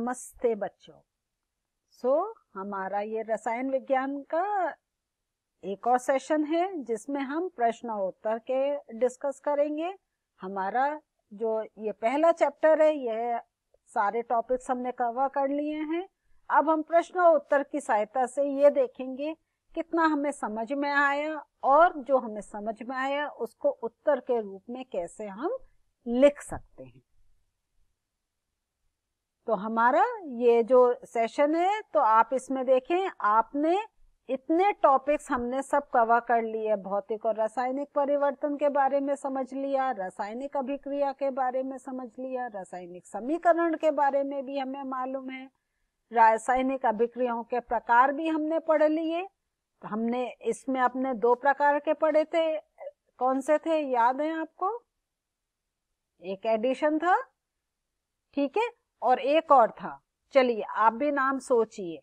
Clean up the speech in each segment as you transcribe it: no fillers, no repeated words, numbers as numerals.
नमस्ते बच्चों। हमारा ये रसायन विज्ञान का एक और सेशन है जिसमें हम प्रश्न और उत्तर के डिस्कस करेंगे। हमारा जो ये पहला चैप्टर है, यह सारे टॉपिक्स हमने कवर कर लिए हैं। अब हम प्रश्न और उत्तर की सहायता से ये देखेंगे कितना हमें समझ में आया और जो हमें समझ में आया उसको उत्तर के रूप में कैसे हम लिख सकते हैं। तो हमारा ये जो सेशन है, तो आप इसमें देखें, आपने इतने टॉपिक्स हमने सब कवर कर लिए। भौतिक और रासायनिक परिवर्तन के बारे में समझ लिया, रासायनिक अभिक्रिया के बारे में समझ लिया, रासायनिक समीकरण के बारे में भी हमें मालूम है, रासायनिक अभिक्रियाओं के प्रकार भी हमने पढ़ लिए। तो हमने इसमें अपने 2 प्रकार के पढ़े थे। कौन से थे, याद है आपको? एक एडिशन था, ठीक है, और एक और था। चलिए आप भी नाम सोचिए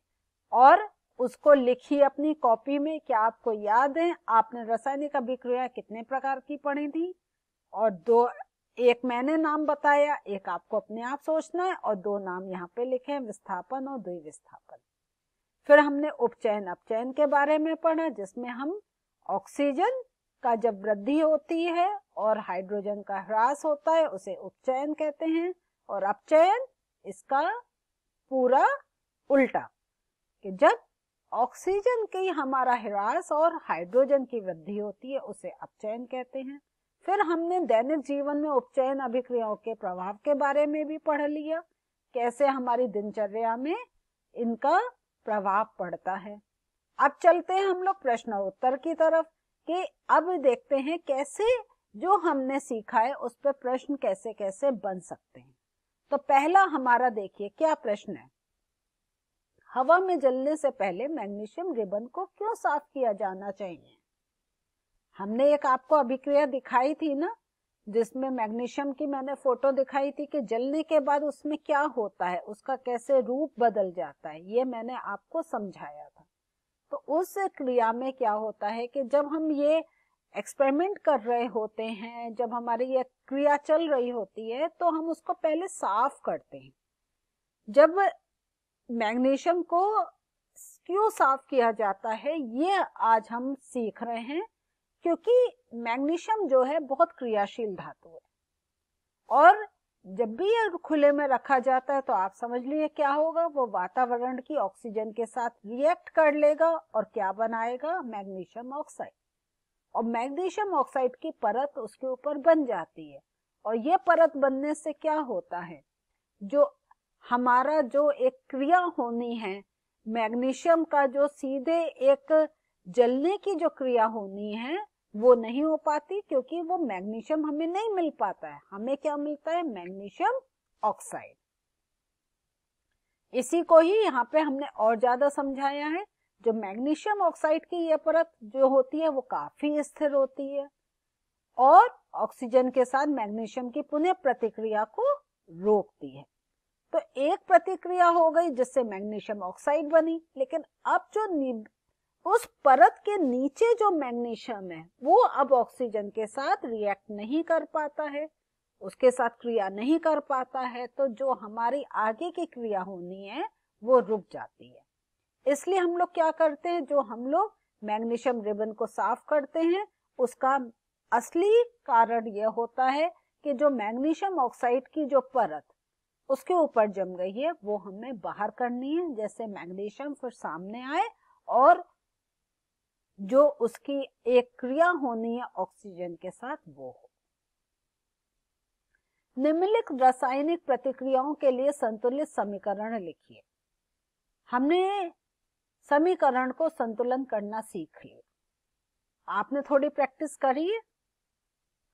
और उसको लिखिए अपनी कॉपी में। क्या आपको याद है आपने रासायनिक अभिक्रिया कितने प्रकार की पढ़ी थी? और 2, एक मैंने नाम बताया, एक आपको अपने आप सोचना है, और 2 नाम यहाँ पे लिखे हैं, विस्थापन और द्विविस्थापन। फिर हमने उपचयन अपचयन के बारे में पढ़ा, जिसमें हम ऑक्सीजन का जब वृद्धि होती है और हाइड्रोजन का ह्रास होता है उसे उपचयन कहते हैं, और अपचयन इसका पूरा उल्टा, कि जब ऑक्सीजन की हमारा ह्रास और हाइड्रोजन की वृद्धि होती है उसे अपचयन कहते हैं। फिर हमने दैनिक जीवन में उपचयन अभिक्रियाओं के प्रभाव के बारे में भी पढ़ लिया, कैसे हमारी दिनचर्या में इनका प्रभाव पड़ता है। अब चलते हैं हम लोग प्रश्न उत्तर की तरफ, कि अब देखते हैं कैसे जो हमने सीखा है उस पर प्रश्न कैसे कैसे बन सकते हैं। तो पहला हमारा देखिए क्या प्रश्न है, हवा में जलने से पहले मैग्नीशियम रिबन को क्यों साफ किया जाना चाहिए? हमने एक आपको अभिक्रिया दिखाई थी ना, जिसमें मैग्नीशियम की मैंने फोटो दिखाई थी कि जलने के बाद उसमें क्या होता है, उसका कैसे रूप बदल जाता है, ये मैंने आपको समझाया था। तो उस क्रिया में क्या होता है कि जब हम ये एक्सपेरिमेंट कर रहे होते हैं, जब हमारी ये क्रिया चल रही होती है, तो हम उसको पहले साफ करते हैं। जब मैग्नीशियम को क्यों साफ किया जाता है ये आज हम सीख रहे हैं, क्योंकि मैग्नीशियम जो है बहुत क्रियाशील धातु है, और जब भी ये खुले में रखा जाता है तो आप समझ लीजिए क्या होगा, वो वातावरण की ऑक्सीजन के साथ रिएक्ट कर लेगा और क्या बनाएगा, मैग्नीशियम ऑक्साइड। और मैग्नीशियम ऑक्साइड की परत उसके ऊपर बन जाती है, और ये परत बनने से क्या होता है, जो हमारा जो एक क्रिया होनी है मैग्नीशियम का, जो सीधे एक जलने की जो क्रिया होनी है वो नहीं हो पाती, क्योंकि वो मैग्नीशियम हमें नहीं मिल पाता है। हमें क्या मिलता है, मैग्नीशियम ऑक्साइड। इसी को ही यहाँ पे हमने और ज्यादा समझाया है। जो मैग्नीशियम ऑक्साइड की ये परत जो होती है वो काफी स्थिर होती है और ऑक्सीजन के साथ मैग्नीशियम की पुनः प्रतिक्रिया को रोकती है। तो एक प्रतिक्रिया हो गई जिससे मैग्नीशियम ऑक्साइड बनी, लेकिन अब जो उस परत के नीचे जो मैग्नीशियम है वो अब ऑक्सीजन के साथ रिएक्ट नहीं कर पाता है, उसके साथ क्रिया नहीं कर पाता है, तो जो हमारी आगे की क्रिया होनी है वो रुक जाती है। इसलिए हम लोग क्या करते हैं, जो हम लोग मैग्नीशियम रिबन को साफ करते हैं उसका असली कारण यह होता है कि जो मैग्नीशियम ऑक्साइड की जो परत उसके ऊपर जम गई है वो हमें बाहर करनी है, जैसे मैग्नीशियम फिर सामने आए और जो उसकी एक क्रिया होनी है ऑक्सीजन के साथ वो हो। निम्नलिखित रासायनिक प्रतिक्रियाओं के लिए संतुलित समीकरण लिखिए। हमने समीकरण को संतुलन करना सीख लिया, आपने थोड़ी प्रैक्टिस करी है,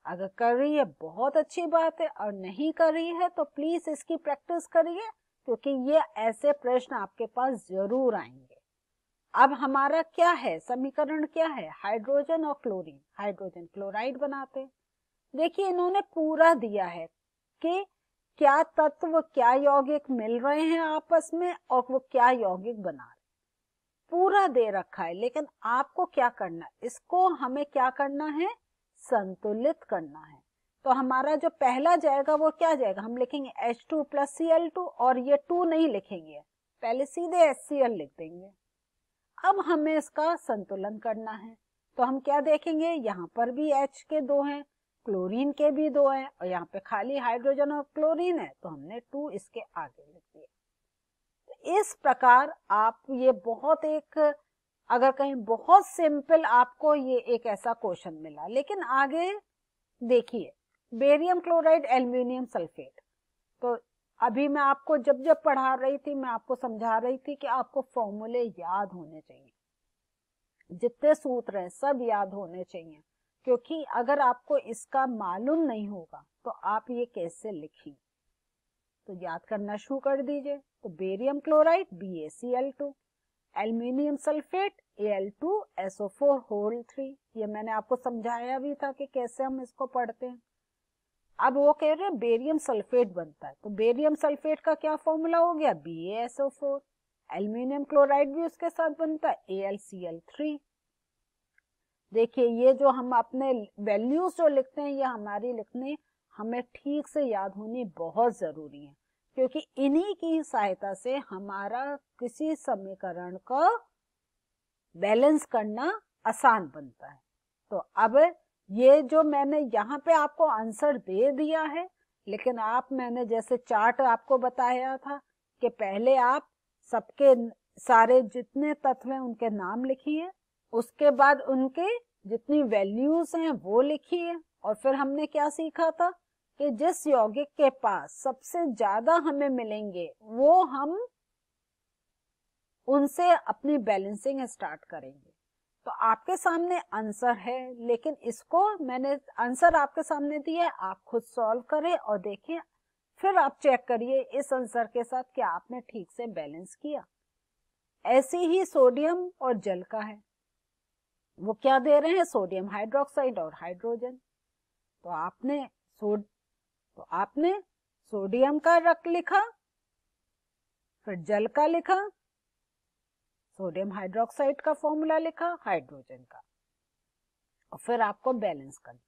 अगर कर रही है बहुत अच्छी बात है, और नहीं कर रही है तो प्लीज इसकी प्रैक्टिस करिए, क्योंकि ये ऐसे प्रश्न आपके पास जरूर आएंगे। अब हमारा क्या है, समीकरण क्या है, हाइड्रोजन और क्लोरीन, हाइड्रोजन क्लोराइड बनाते हैं। देखिए इन्होंने पूरा दिया है कि क्या तत्व क्या यौगिक मिल रहे हैं आपस में और वो क्या यौगिक बना रहे, पूरा दे रखा है। लेकिन आपको क्या करना है, इसको हमें क्या करना है, संतुलित करना है। तो हमारा जो पहला जाएगा वो क्या जाएगा, हम लिखेंगे H2 + Cl2 और ये 2 नहीं लिखेंगे, पहले सीधे HCl लिख देंगे। अब हमें इसका संतुलन करना है, तो हम क्या देखेंगे, यहाँ पर भी H के 2 हैं, क्लोरीन के भी 2 हैं और यहाँ पे खाली हाइड्रोजन और क्लोरीन है, तो हमने 2 इसके आगे लिख दिया। तो इस प्रकार आप ये बहुत एक, अगर कहीं बहुत सिंपल आपको ये एक ऐसा क्वेश्चन मिला, लेकिन आगे देखिए बेरियम क्लोराइड एल्युमिनियम सल्फेट, तो अभी मैं आपको जब जब पढ़ा रही थी मैं आपको समझा रही थी कि आपको फॉर्मूले याद होने चाहिए, जितने सूत्र हैं सब याद होने चाहिए, क्योंकि अगर आपको इसका मालूम नहीं होगा तो आप ये कैसे लिखेंगे। तो याद करना शुरू कर दीजिए। तो barium chloride BaCl2, aluminium sulphate Al2SO4 ये मैंने आपको समझाया भी था कि कैसे हम इसको पढ़ते हैं। अब वो कह रहे हैं बेरियम सल्फेट बनता है, तो बेरियम सल्फेट का क्या फॉर्मूला हो गया, BaSO4। एल्युमिनियम क्लोराइड भी उसके साथ बनता है, AlCl3। देखिए ये जो हम अपने वैल्यूज जो लिखते हैं, ये हमारी लिखने हमें ठीक से याद होनी बहुत जरूरी है, क्योंकि इन्हीं की सहायता से हमारा किसी समीकरण को बैलेंस करना आसान बनता है। तो अब ये जो मैंने यहाँ पे आपको आंसर दे दिया है, लेकिन मैंने जैसे चार्ट आपको बताया था कि पहले आप सबके सारे जितने तत्व हैं उनके नाम लिखिए, उसके बाद उनके जितनी वैल्यूज हैं वो लिखिए, और फिर हमने क्या सीखा था कि जिस यौगिक के पास सबसे ज्यादा हमें मिलेंगे वो हम उनसे अपनी बैलेंसिंग स्टार्ट करेंगे। तो आपके सामने आंसर है, लेकिन इसको मैंने आंसर आपके सामने दिया है, आप खुद सॉल्व करें और देखिए, फिर आप चेक करिए इस आंसर के साथ क्या आपने ठीक से बैलेंस किया। ऐसे ही सोडियम और जल का है, वो क्या दे रहे हैं, सोडियम हाइड्रोक्साइड और हाइड्रोजन। तो आपने सोडियम का रख लिखा, फिर जल का लिखा, सोडियम हाइड्रोक्साइड का फॉर्मूला लिखा, हाइड्रोजन का, और फिर आपको बैलेंस करना।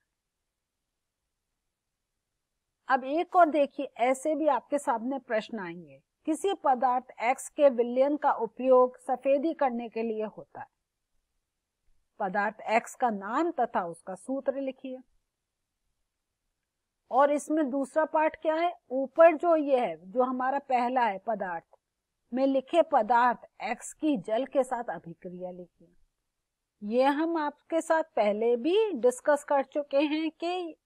अब एक और देखिए, ऐसे भी आपके सामने प्रश्न आएंगे, किसी पदार्थ X के विलयन का उपयोग सफेदी करने के लिए होता है। पदार्थ X का नाम तथा उसका सूत्र लिखिए। और इसमें दूसरा पार्ट क्या है, ऊपर जो ये है, जो हमारा पहला है पदार्थ में लिखे पदार्थ X की जल के साथ अभिक्रिया लिखिए। ये हम आपके साथ पहले भी डिस्कस कर चुके हैं कि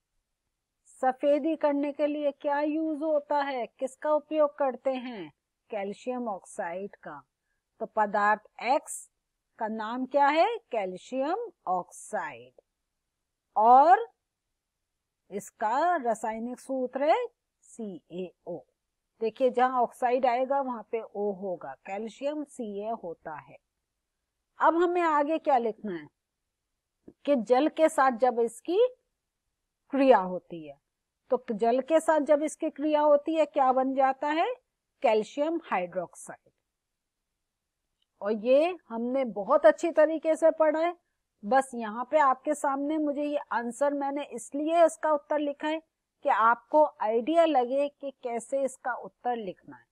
सफेदी करने के लिए क्या यूज होता है, किसका उपयोग करते हैं, कैल्शियम ऑक्साइड का। तो पदार्थ X का नाम क्या है, कैल्शियम ऑक्साइड, और इसका रासायनिक सूत्र है CaO। देखिए जहां ऑक्साइड आएगा वहां पे O होगा, कैल्शियम Ca होता है। अब हमें आगे क्या लिखना है कि जल के साथ जब इसकी क्रिया होती है, तो जल के साथ जब इसकी क्रिया होती है क्या बन जाता है, कैल्शियम हाइड्रोक्साइड। और ये हमने बहुत अच्छी तरीके से पढ़ा है। बस यहाँ पे आपके सामने मुझे ये आंसर मैंने इसलिए इसका उत्तर लिखा है कि आपको आइडिया लगे कि कैसे इसका उत्तर लिखना है।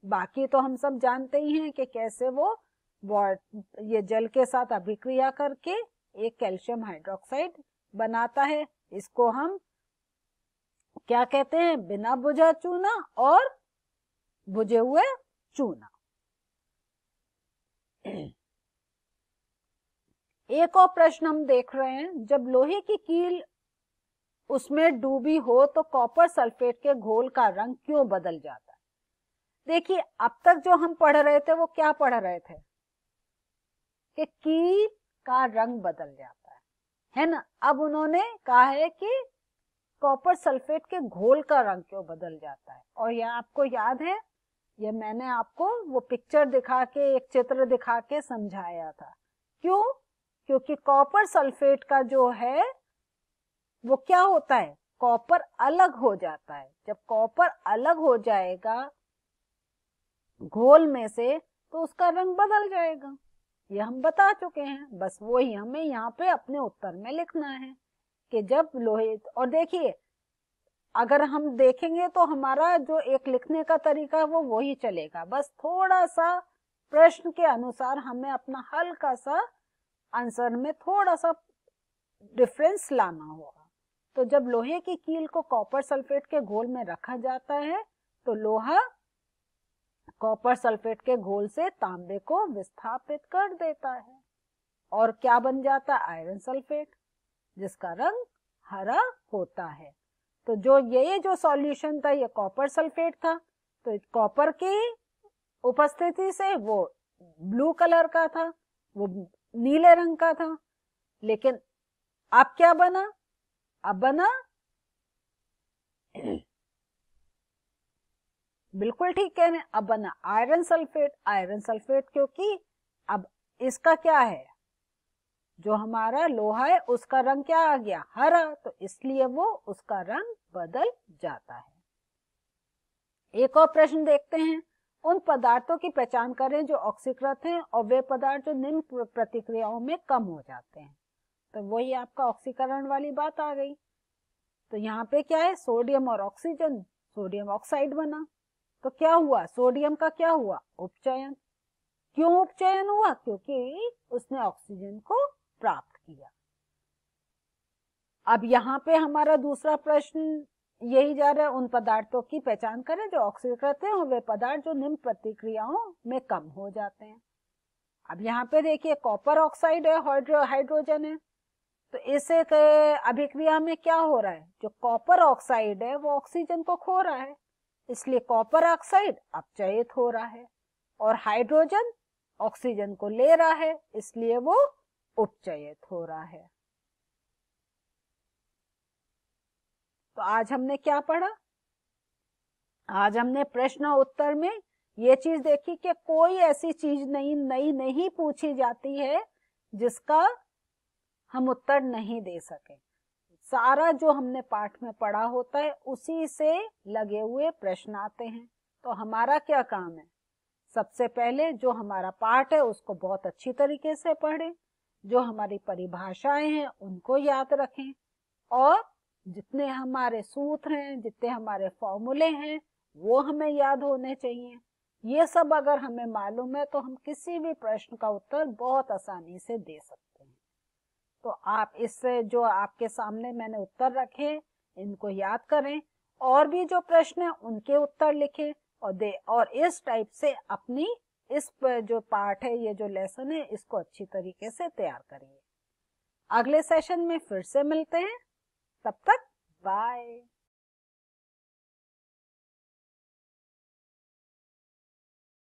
बाकी तो हम सब जानते ही हैं कि कैसे वो ये जल के साथ अभिक्रिया करके एक कैल्शियम हाइड्रोक्साइड बनाता है। इसको हम क्या कहते हैं, बिना बुझा चूना और बुझे हुए चूना। एक और प्रश्न हम देख रहे हैं, जब लोहे की कील उसमें डूबी हो तो कॉपर सल्फेट के घोल का रंग क्यों बदल जाता है। देखिए अब तक जो हम पढ़ रहे थे वो क्या पढ़ रहे थे कि कील का रंग बदल जाता है ना। अब उन्होंने कहा है कि कॉपर सल्फेट के घोल का रंग क्यों बदल जाता है। और यह आपको याद है, ये मैंने आपको वो पिक्चर दिखा के, एक चित्र दिखा के समझाया था। क्यों, क्योंकि कॉपर सल्फेट का जो है वो क्या होता है, कॉपर अलग हो जाता है। जब कॉपर अलग हो जाएगा घोल में से तो उसका रंग बदल जाएगा, ये हम बता चुके हैं। बस वही हमें यहाँ पे अपने उत्तर में लिखना है कि जब लोहे, और देखिए अगर हम देखेंगे तो हमारा जो एक लिखने का तरीका है वो वही चलेगा, बस थोड़ा सा प्रश्न के अनुसार हमें अपना हल्का सा आंसर में थोड़ा सा डिफरेंस लाना होगा। तो जब लोहे की कील को कॉपर सल्फेट के घोल में रखा जाता है तो लोहा कॉपर सल्फेट के घोल से तांबे को विस्थापित कर देता है और क्या बन जाता है, आयरन सल्फेट, जिसका रंग हरा होता है। तो ये जो सॉल्यूशन था ये कॉपर सल्फेट था, तो कॉपर की उपस्थिति से वो ब्लू कलर का था, वो नीले रंग का था। लेकिन अब क्या बना, अब बना बिल्कुल ठीक कह रहे हैं, अब बना आयरन सल्फेट। आयरन सल्फेट क्योंकि अब इसका क्या है, जो हमारा लोहा है उसका रंग क्या आ गया, हरा, तो इसलिए वो उसका रंग बदल जाता है। एक और प्रश्न देखते हैं, उन पदार्थों की पहचान करें जो ऑक्सीकृत हैं और वे पदार्थ जो निम्न प्रतिक्रियाओं में कम हो जाते हैं। तो वही आपका ऑक्सीकरण वाली बात आ गई। तो यहाँ पे क्या है, सोडियम और ऑक्सीजन, सोडियम ऑक्साइड बना। तो क्या हुआ, सोडियम का क्या हुआ, उपचयन। क्यों उपचयन हुआ, क्योंकि उसने ऑक्सीजन को प्राप्त किया। अब यहाँ पे हमारा दूसरा प्रश्न यही जा रहा है, उन पदार्थों की पहचान करें जो ऑक्सीकृत हैं और वे पदार्थ जो निम्न प्रतिक्रियाओं में कम हो जाते हैं। अब यहाँ पे देखिए कॉपर ऑक्साइड है, हाइड्रोजन है, तो इस एक अभिक्रिया में क्या हो रहा है, जो कॉपर ऑक्साइड है वो ऑक्सीजन को खो रहा है, इसलिए कॉपर ऑक्साइड अपचयित हो रहा है, और हाइड्रोजन ऑक्सीजन को ले रहा है, इसलिए वो उपचयित हो रहा है। तो आज हमने क्या पढ़ा, आज हमने प्रश्न उत्तर में ये चीज देखी कि कोई ऐसी चीज नई नहीं पूछी जाती है जिसका हम उत्तर नहीं दे सके। सारा जो हमने पाठ में पढ़ा होता है उसी से लगे हुए प्रश्न आते हैं। तो हमारा क्या काम है, सबसे पहले जो हमारा पाठ है उसको बहुत अच्छी तरीके से पढ़ें, जो हमारी परिभाषाएं हैं उनको याद रखें, और जितने हमारे सूत्र हैं, जितने हमारे फॉर्मूले हैं वो हमें याद होने चाहिए। ये सब अगर हमें मालूम है तो हम किसी भी प्रश्न का उत्तर बहुत आसानी से दे सकते हैं। तो आप इससे जो आपके सामने मैंने उत्तर रखे इनको याद करें, और भी जो प्रश्न है उनके उत्तर लिखें और इस टाइप से अपनी इस जो पाठ है, ये जो लेसन है, इसको अच्छी तरीके से तैयार करिए। अगले सेशन में फिर से मिलते हैं, तब तक बाय।